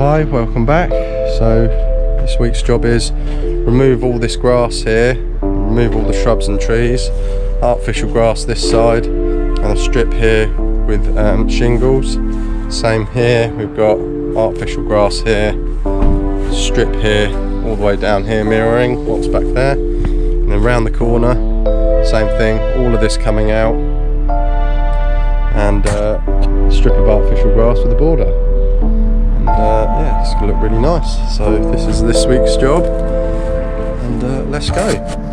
Hi, welcome back. So this week's job is remove all this grass here, remove all the shrubs and trees, artificial grass this side, and a strip here with shingles. Same here, we've got artificial grass here, strip here, all the way down here mirroring what's back there, and then round the corner, same thing, all of this coming out, and a strip of artificial grass with a border. And yeah, it's going to look really nice. So this is this week's job, and let's go.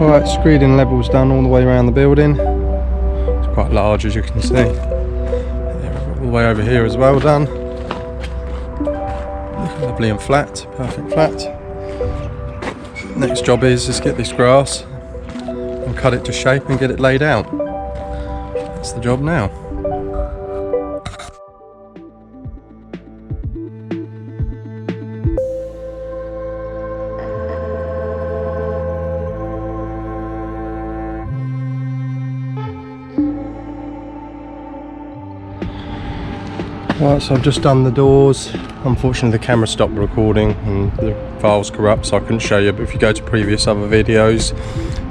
Alright, screeding levels done all the way around the building. It's quite large, as you can see. All the way over here as well done. Lovely and flat, perfect flat. Next job is get this grass and cut it to shape and get it laid out. That's the job now. Right, so I've just done the doors. Unfortunately the camera stopped recording and the file's corrupt, so I couldn't show you, but if you go to previous other videos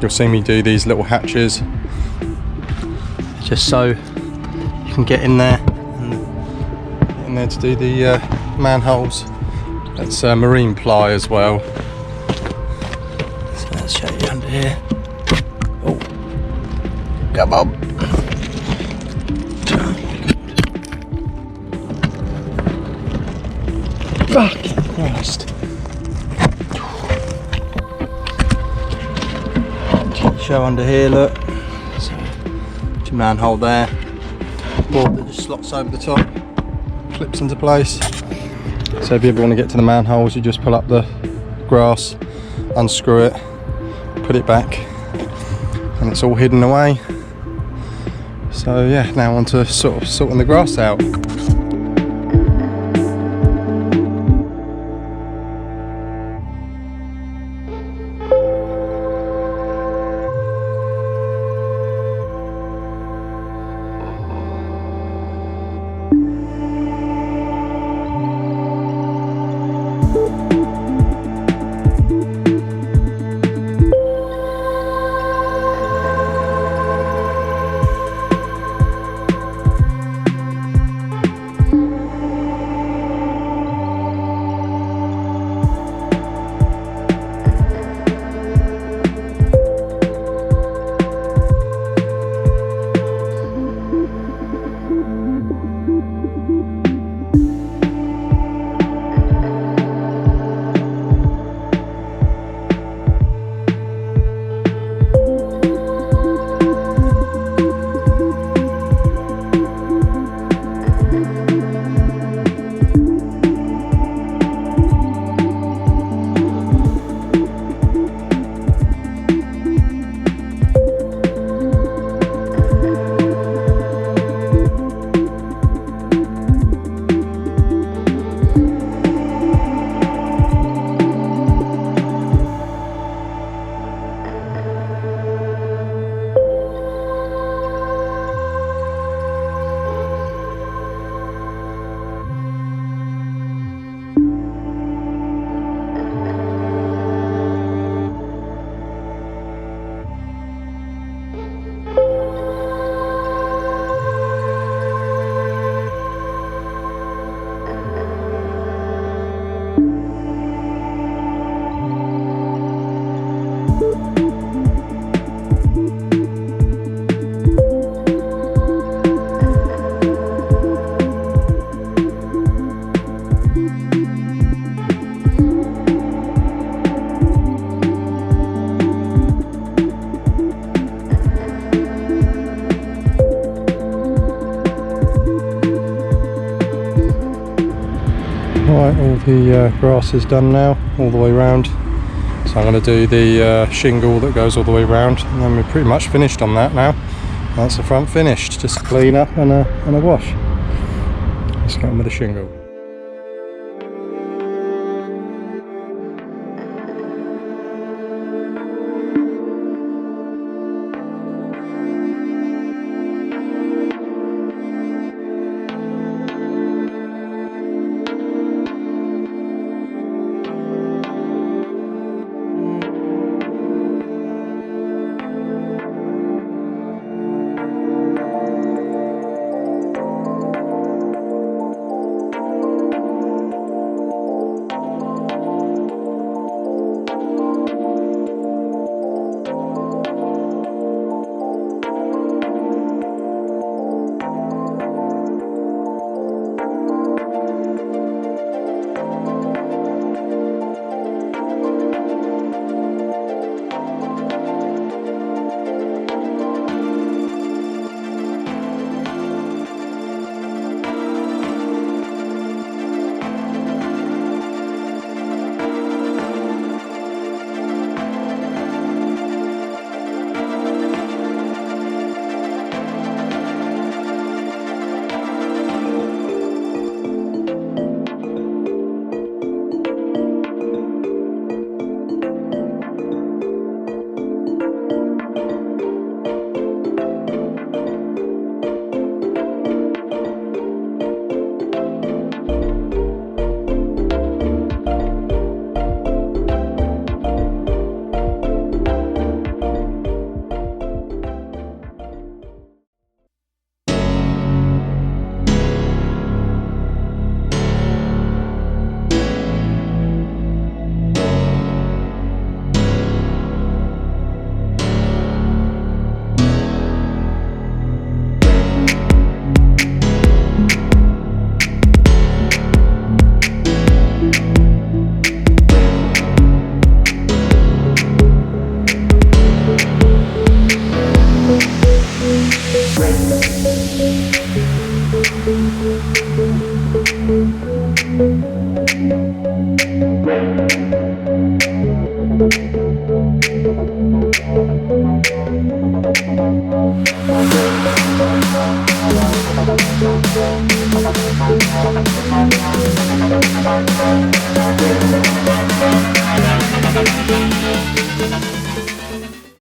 you'll see me do these little hatches just so you can get in there to do the manholes. That's marine ply as well, so let's show you under here. Oh, come on. Fucking Christ. Show under here, look. So, your manhole there. Board that just slots over the top, clips into place. So if you ever want to get to the manholes, you just pull up the grass, unscrew it, put it back, and it's all hidden away. So yeah, now on to sort of sorting the grass out. Right, all the grass is done now, all the way round. So I'm going to do the shingle that goes all the way round, and then we're pretty much finished on that now. That's the front finished, just a clean up and a wash. Let's get on with the shingle.